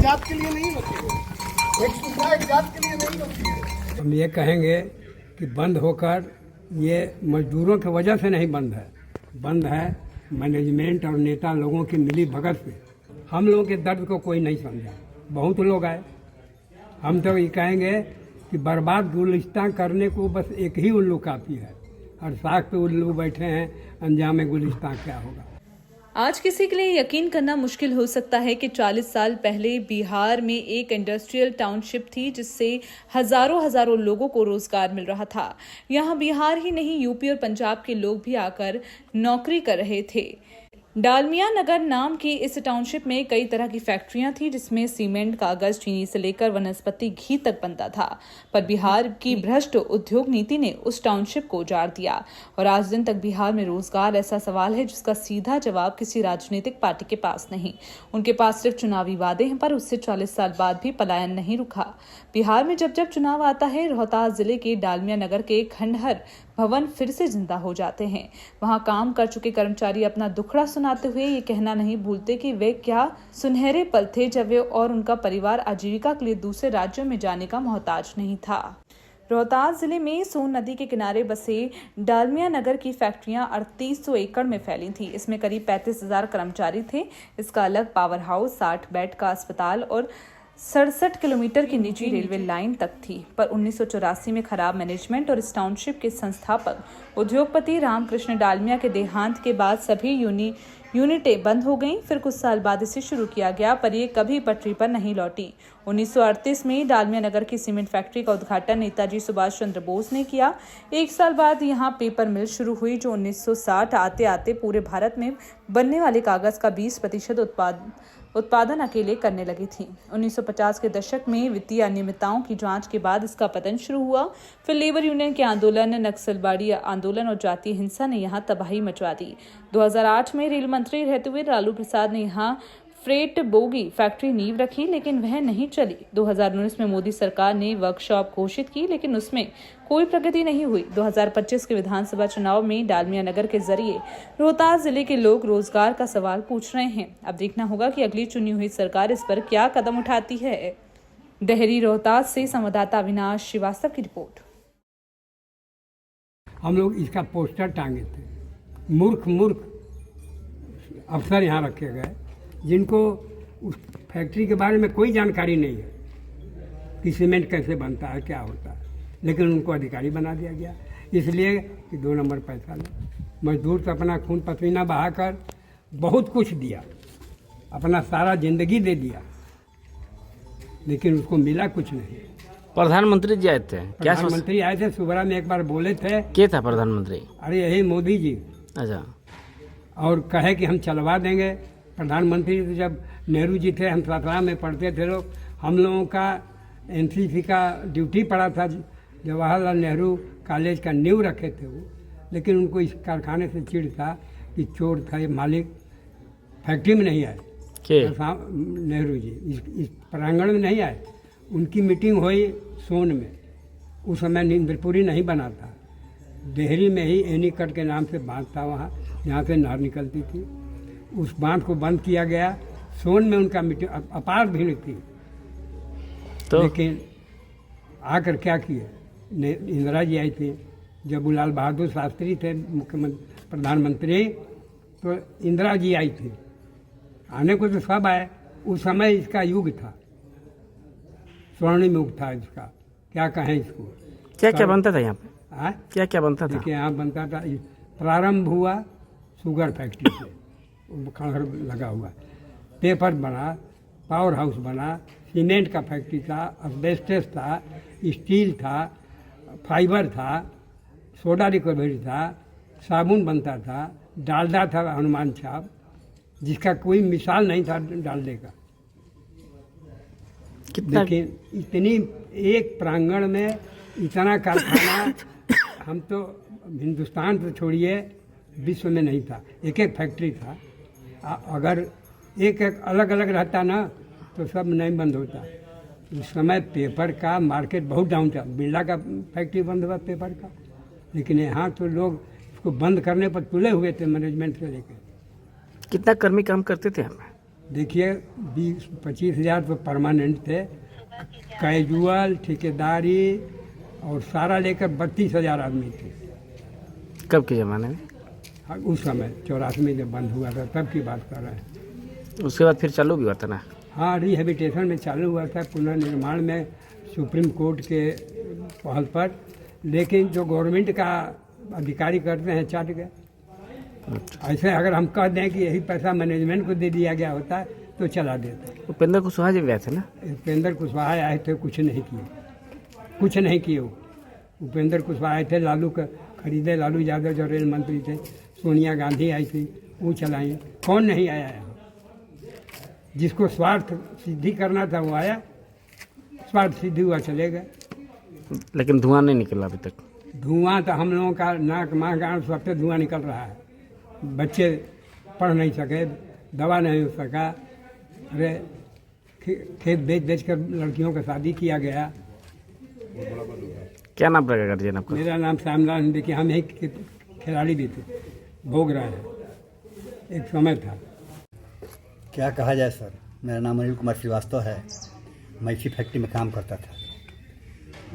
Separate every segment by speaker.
Speaker 1: जात के लिए नहीं होती है, एक सुविधा एक जात के लिए नहीं होती है।
Speaker 2: हम ये कहेंगे कि बंद होकर ये मजदूरों की वजह से नहीं बंद है मैनेजमेंट और नेता लोगों की मिली भगत से। हम लोगों के दर्द को कोई नहीं समझा, बहुत लोग आए। हम तो ये कहेंगे कि बर्बाद गुलिस्तान करने को बस एक ही उल्लू काफ़ी है, और साख पे उल्लू बैठे हैं, अंजाम गुलिस्तान क्या होगा।
Speaker 3: आज किसी के लिए यकीन करना मुश्किल हो सकता है कि 40 साल पहले बिहार में एक इंडस्ट्रियल टाउनशिप थी जिससे हजारों लोगों को रोजगार मिल रहा था। यहां बिहार ही नहीं यूपी और पंजाब के लोग भी आकर नौकरी कर रहे थे। डालमिया नगर नाम की इस टाउनशिप में कई तरह की फैक्ट्रियां थी जिसमें सीमेंट, कागज, चीनी से लेकर वनस्पति घी तक बनता था। पर बिहार की भ्रष्ट उद्योग नीति ने उस टाउनशिप को उजाड़ दिया और आज दिन तक बिहार में रोजगार ऐसा सवाल है जिसका सीधा जवाब किसी राजनीतिक पार्टी के पास नहीं। उनके पास सिर्फ चुनावी वादे हैं, पर उससे 40 साल बाद भी पलायन नहीं रुका। बिहार में जब जब चुनाव आता है, रोहतास जिले के डालमिया नगर के खंडहर भवन फिर से जिंदा हो जाते हैं। वहां काम कर चुके कर्मचारी अपना दुखड़ा सुनाते हुए ये कहना नहीं भूलते कि वे क्या सुनहरे पल थे जब वे और उनका परिवार आजीविका के लिए दूसरे राज्यों में जाने का मोहताज नहीं था। रोहतास जिले में सोन नदी के किनारे बसे डालमिया नगर की फैक्ट्रियां 3800 एकड़ में फैली थी। इसमें करीब 35,000 कर्मचारी थे। इसका अलग पावर हाउस, 60 बेड का अस्पताल और 67 किलोमीटर की निजी रेलवे लाइन तक थी। पर 1984 में खराब मैनेजमेंट और इस टाउनशिप के संस्थापक उद्योगपति रामकृष्ण डालमिया के देहांत के बाद सभी यूनिटें बंद हो गईं। फिर कुछ साल बाद इसे शुरू किया गया, पर ये कभी पटरी पर नहीं लौटी। 1938 में डालमिया नगर की सीमेंट फैक्ट्री का उद्घाटन नेताजी सुभाष चंद्र बोस ने किया। एक साल बाद यहाँ पेपर मिल शुरू हुई जो 1960 आते आते पूरे भारत में बनने वाले कागज का 20% उत्पादन अकेले करने लगी थी। 1950 के दशक में वित्तीय अनियमितताओं की जांच के बाद इसका पतन शुरू हुआ। फिर लेबर यूनियन के आंदोलन, नक्सलवाड़ी आंदोलन और जातीय हिंसा ने यहाँ तबाही मचवा दी। 2008 में रेल मंत्री रहते हुए लालू प्रसाद ने यहाँ फ्रेट बोगी फैक्ट्री नींव रखी, लेकिन वह नहीं चली। 2019 में मोदी सरकार ने वर्कशॉप घोषित की, लेकिन उसमें कोई प्रगति नहीं हुई। 2025 के विधानसभा चुनाव में डालमिया नगर के जरिए रोहतास जिले के लोग रोजगार का सवाल पूछ रहे हैं। अब देखना होगा कि अगली चुनी हुई सरकार इस पर क्या कदम उठाती है। देहरी रोहतास से संवाददाता अविनाश श्रीवास्तव की रिपोर्ट।
Speaker 2: हम लोग इसका पोस्टर टांगे थे। मूर्ख अफसर यहाँ रखे गए जिनको उस फैक्ट्री के बारे में कोई जानकारी नहीं है कि सीमेंट कैसे बनता है, क्या होता है, लेकिन उनको अधिकारी बना दिया गया इसलिए कि 2 नंबर पैसा ले। मजदूर तो अपना खून पसीना बहाकर बहुत कुछ दिया, अपना सारा जिंदगी दे दिया, लेकिन उसको मिला कुछ नहीं।
Speaker 4: प्रधानमंत्री जी आए थे, क्या
Speaker 2: प्रधानमंत्री आए थे, सुबह में एक बार बोले थे।
Speaker 4: क्या था प्रधानमंत्री?
Speaker 2: अरे यही मोदी जी।
Speaker 4: अच्छा।
Speaker 2: और कहे कि हम चलवा देंगे। प्रधानमंत्री तो जब नेहरू जी थे, हम 17 में पढ़ते थे लोग, हम लोगों का एनसीसी का ड्यूटी पड़ा था, जवाहरलाल नेहरू कॉलेज का नींव रखे थे वो, लेकिन उनको इस कारखाने से चिढ़ था कि चोर था ये मालिक, फैक्ट्री में नहीं आए नेहरू जी, इस प्रांगण में नहीं आए। उनकी मीटिंग हुई सोन में, उस समय इंद्रपुरी नहीं बना था, देहरी में ही एनीकट के नाम से बांध था, वहाँ यहाँ से नहर निकलती थी, उस बांध को बंद किया गया। सोन में उनका मीटिंग, अपार भीड़ थी, तो लेकिन आकर क्या किए, इंदिरा जी आई थी, जब लाल बहादुर शास्त्री थे मुख्यमंत्री प्रधानमंत्री, तो इंदिरा जी आई थी, आने को तो सब आए। उस समय इसका युग था, स्वर्णिम युग था इसका, क्या कहें इसको।
Speaker 4: क्या क्या बनता था यहाँ पे? क्या क्या बनता था?
Speaker 2: देखिए यहाँ बनता था, प्रारंभ हुआ शुगर फैक्ट्री से, खंडहर लगा हुआ, पेपर बना, पावर हाउस बना, सीमेंट का फैक्ट्री था, एस्बेस्टस था, स्टील था, फाइबर था, सोडा रिकवरी था, साबुन बनता था, डालडा था, हनुमान छाप, जिसका कोई मिसाल नहीं था डालडे का। लेकिन इतनी एक प्रांगण में इतना कारखाना हम तो हिंदुस्तान तो छोड़िए, विश्व में नहीं था। एक एक फैक्ट्री था, अगर एक एक अलग अलग रहता ना तो सब नहीं बंद होता। उस समय पेपर का मार्केट बहुत डाउन था, बिरला का फैक्ट्री बंद हुआ पेपर का, लेकिन यहाँ तो लोग इसको बंद करने पर तुले हुए थे मैनेजमेंट से लेकर।
Speaker 4: कितना कर्मी काम करते थे यहाँ पे?
Speaker 2: देखिए 20-25 हज़ार तो परमानेंट थे, कैजुअल ठेकेदारी और सारा लेकर 32 हज़ार आदमी थे।
Speaker 4: कब के ज़माने में?
Speaker 2: हाँ, उस समय 84 में जब बंद हुआ था तब की बात कर रहे हैं।
Speaker 4: उसके बाद फिर चालू भी हुआ था ना?
Speaker 2: हाँ, रिहेबिटेशन में चालू हुआ था, पुनर्निर्माण में सुप्रीम कोर्ट के पहल पर, लेकिन जो गवर्नमेंट का अधिकारी करते हैं चाट गए। ऐसे अगर हम कह दें कि यही पैसा मैनेजमेंट को दे दिया गया होता तो चला देते।
Speaker 4: उपेंद्र कुशवाहा जी भी आए थे ना?
Speaker 2: उपेंद्र कुशवाहा आए थे, कुछ नहीं किए। उपेंद्र कुशवाहा आए थे, लालू का खरीदे, लालू यादव जो रेल मंत्री थे, सोनिया गांधी आई थी, वो चलाई। कौन नहीं आया है? जिसको स्वार्थ सिद्धि करना था वो आया, स्वार्थ सिद्धि हुआ चले गए।
Speaker 4: लेकिन धुआं नहीं निकला अभी तक।
Speaker 2: धुआं तो हम लोगों का नाक गाँव सबसे धुआं निकल रहा है। बच्चे पढ़ नहीं सके, दवा नहीं हो सका, अरे खेत बेच कर लड़कियों का शादी किया गया।
Speaker 4: क्या नाम पड़ेगा गार्जियन आपका?
Speaker 2: मेरा नाम श्यामलाल। देखिए, हम एक खिलाड़ी भी थे, भोग रहे हैं, एक समय था।
Speaker 1: क्या कहा जाए सर, मेरा नाम अनिल कुमार श्रीवास्तव है। मैं इसी फैक्ट्री में काम करता था।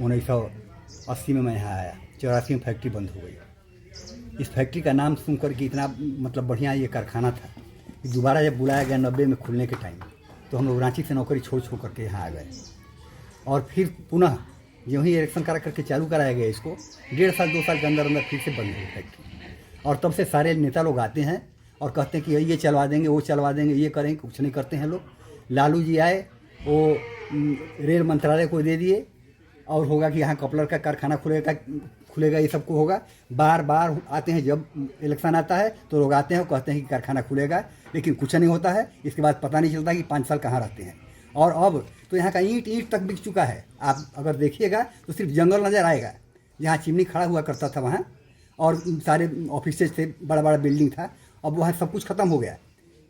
Speaker 1: 1980 में मैं यहाँ आया, 84 में फैक्ट्री बंद हो गई। इस फैक्ट्री का नाम सुनकर के इतना मतलब बढ़िया ये कारखाना था कि दोबारा जब बुलाया गया 90 में खुलने के टाइम, तो हम लोग रांची से नौकरी छोड़ करके यहाँ आ गए। और फिर पुनः जो ही इलेक्शन करा करके चालू कराया गया इसको, 1.5 साल 2 साल के अंदर अंदर फिर से बंद हुई फैक्ट्री। और तब से सारे नेता लोग आते हैं और कहते हैं कि ये चलवा देंगे, वो चलवा देंगे, ये करेंगे, कुछ नहीं करते हैं लोग। लालू जी आए, वो रेल मंत्रालय को दे दिए और होगा कि यहाँ कपलर का कारखाना खुलेगा, ये सबको होगा। बार बार आते हैं, जब इलेक्शन आता है तो लोग आते हैं और कहते हैं कि कारखाना खुलेगा, लेकिन कुछ नहीं होता है। इसके बाद पता नहीं चलता कि 5 साल कहाँ रहते हैं। और अब तो यहाँ का ईंट तक बिक चुका है। आप अगर देखिएगा तो सिर्फ जंगल नज़र आएगा। जहाँ चिमनी खड़ा हुआ करता था वहाँ, और सारे ऑफिसेज थे, बड़ा बड़ा बिल्डिंग था, अब वहाँ सब कुछ ख़त्म हो गया।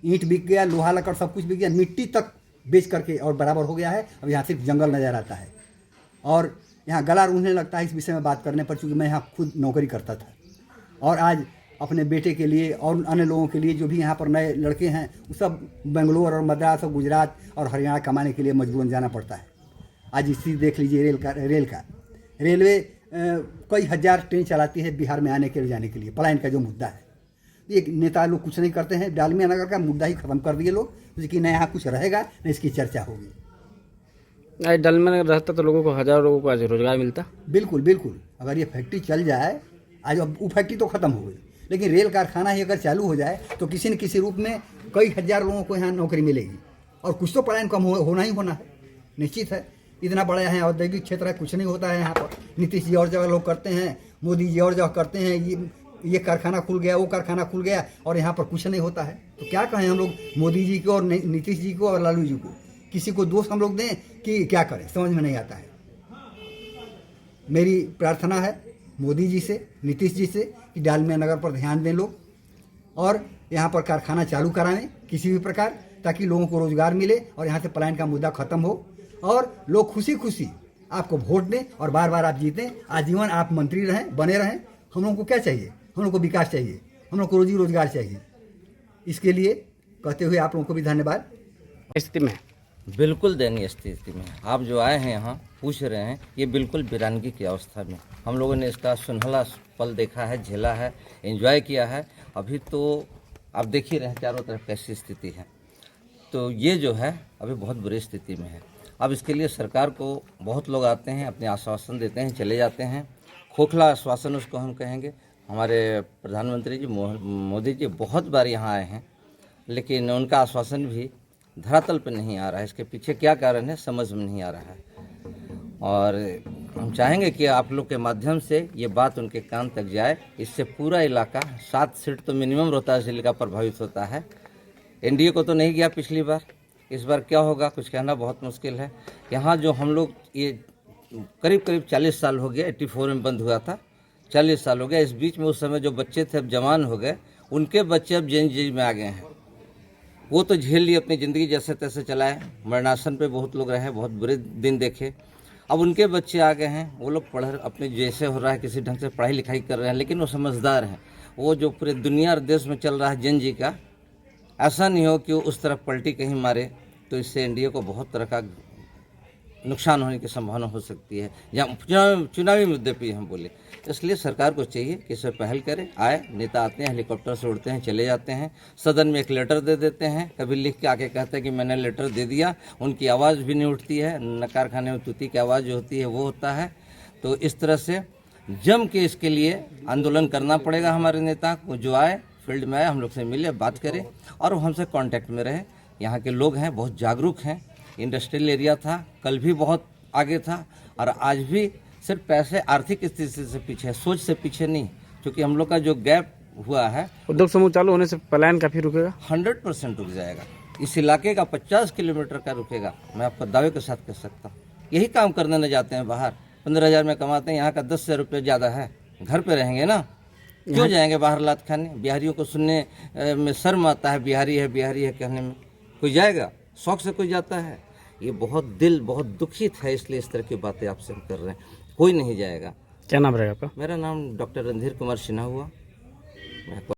Speaker 1: ईंट बिक गया, लोहा लकड़ सब कुछ बिक गया, मिट्टी तक बेच करके और बराबर हो गया है। अब यहाँ सिर्फ जंगल नज़र आता है और यहाँ गला रूंधने लगता है इस विषय में बात करने पर, चूँकि मैं यहाँ खुद नौकरी करता था। और आज अपने बेटे के लिए और अन्य लोगों के लिए जो भी यहाँ पर नए लड़के हैं, वो सब बेंगलोर और मद्रास और गुजरात और हरियाणा कमाने के लिए मजबूरन जाना पड़ता है। आज स्थिति देख लीजिए रेलवे कई हज़ार ट्रेन चलाती है बिहार में आने के लिए जाने के लिए। पलायन का जो मुद्दा है, ये नेता लोग कुछ नहीं करते हैं। डालमिया नगर का मुद्दा ही ख़त्म कर दिए लोग, कि न यहाँ कुछ रहेगा न इसकी चर्चा होगी।
Speaker 4: आज डालमिया नगर रहता तो लोगों को, हज़ारों लोगों को आज रोजगार मिलता।
Speaker 1: बिल्कुल। अगर ये फैक्ट्री चल जाए, आज अब वो फैक्ट्री तो ख़त्म हो गई, लेकिन रेल कारखाना ही अगर चालू हो जाए तो किसी न किसी रूप में कई हज़ार लोगों को यहाँ नौकरी मिलेगी। और कुछ तो पलायन कम होना ही होना है, निश्चित है। इतना बड़ा यहाँ औद्योगिक क्षेत्र है, कुछ नहीं होता है यहाँ पर। नीतीश जी और जगह लोग करते हैं, मोदी जी और जगह करते हैं, ये कारखाना खुल गया, वो कारखाना खुल गया, और यहाँ पर कुछ नहीं होता है। तो क्या कहें हम लोग मोदी जी को और नीतीश जी को और लालू जी को? किसी को दोष हम लोग दें कि क्या करें, समझ में नहीं आता है। मेरी प्रार्थना है मोदी जी से, नीतीश जी से कि डालमिया नगर पर ध्यान दें लोग, और यहाँ पर कारखाना चालू कराएं किसी भी प्रकार, ताकि लोगों को रोजगार मिले और यहाँ से पलायन का मुद्दा खत्म हो, और लोग खुशी खुशी आपको वोट दें और बार बार आप जीतें, आजीवन आप मंत्री रहें, बने रहें। हम लोगों को क्या चाहिए? हम लोग को विकास चाहिए, हम लोग को रोजी रोजगार चाहिए। इसके लिए कहते हुए आप लोगों को भी धन्यवाद।
Speaker 4: स्थिति में
Speaker 5: बिल्कुल दयनीय स्थिति में आप जो आए हैं यहाँ पूछ रहे हैं, ये बिल्कुल वीरानगी की अवस्था में। हम लोगों ने इसका सुनहला पल देखा है, झेला है, एंजॉय किया है। अभी तो आप देख ही रहे हैं चारों तरफ कैसी स्थिति है। तो ये जो है अभी बहुत बुरी स्थिति में है। अब इसके लिए सरकार को बहुत लोग आते हैं, अपने आश्वासन देते हैं, चले जाते हैं। खोखला आश्वासन उसको हम कहेंगे। हमारे प्रधानमंत्री जी मोदी जी बहुत बार यहाँ आए हैं, लेकिन उनका आश्वासन भी धरातल पर नहीं आ रहा है। इसके पीछे क्या कारण है समझ में नहीं आ रहा है। और हम चाहेंगे कि आप लोग के माध्यम से ये बात उनके कान तक जाए। इससे पूरा इलाका, 7 सीट तो मिनिमम रोहतास जिले का प्रभावित होता है। एनडीए को तो नहीं गया पिछली बार, इस बार क्या होगा कुछ कहना बहुत मुश्किल है। यहाँ जो हम लोग ये करीब 40 साल हो गया, 84 में बंद हुआ था, 40 साल हो गया। इस बीच में उस समय जो बच्चे थे अब जवान हो गए, उनके बच्चे अब जेएनजी में आ गए हैं। वो तो झेल लिए, अपनी ज़िंदगी जैसे तैसे चलाए, मरणासन पे बहुत लोग रहे, बहुत बुरे दिन देखे। अब उनके बच्चे आ गए हैं, वो लोग पढ़ अपने जैसे हो रहा है किसी ढंग से पढ़ाई लिखाई कर रहे हैं, लेकिन वो समझदार हैं। वो जो पूरे दुनिया और देश में चल रहा है जेएनजी का, ऐसा नहीं हो कि वो उस तरफ पलटी कहीं मारे, तो इससे एनडीए को बहुत तरह का नुकसान होने की संभावना हो सकती है, या चुनावी मुद्दे पे हम बोले। इसलिए सरकार को चाहिए कि इस पर पहल करे। आए नेता आते हैं, हेलीकॉप्टर से उड़ते हैं, चले जाते हैं, सदन में एक लेटर दे देते हैं, कभी लिख के आके कहते हैं कि मैंने लेटर दे दिया, उनकी आवाज़ भी नहीं उठती है, न कारखाने में तूती की आवाज़ जो होती है वो होता है। तो इस तरह से जम के इसके लिए आंदोलन करना पड़ेगा हमारे नेता को, जो आए फील्ड में आए, हम लोग से मिले, बात करें और हमसे कांटेक्ट में रहे। यहाँ के लोग हैं बहुत जागरूक हैं, इंडस्ट्रियल एरिया था, कल भी बहुत आगे था और आज भी सिर्फ पैसे आर्थिक स्थिति से पीछे है, सोच से पीछे नहीं, क्योंकि हम लोग का जो गैप हुआ है
Speaker 4: उद्योग समूह चालू होने से पलायन काफी रुकेगा।
Speaker 5: 100% रुक जाएगा। इस इलाके का 50 किलोमीटर का रुकेगा, मैं आपको दावे के साथ कह सकता हूँ। यही काम करने न जाते हैं बाहर, 15,000 में कमाते हैं, यहाँ का 10,000 रुपये ज़्यादा है। घर पे रहेंगे ना, क्यों जाएंगे बाहर लात खाने? बिहारियों को सुनने में शर्म आता है, बिहारी है कहने में। कोई जाएगा? शौक से कोई जाता है? ये बहुत दिल बहुत दुखित है, इसलिए इस तरह की बातें आपसे हम कर रहे हैं। कोई नहीं जाएगा।
Speaker 4: क्या नाम रहेगा आपका?
Speaker 5: मेरा नाम डॉक्टर रणधीर कुमार सिन्हा हुआ।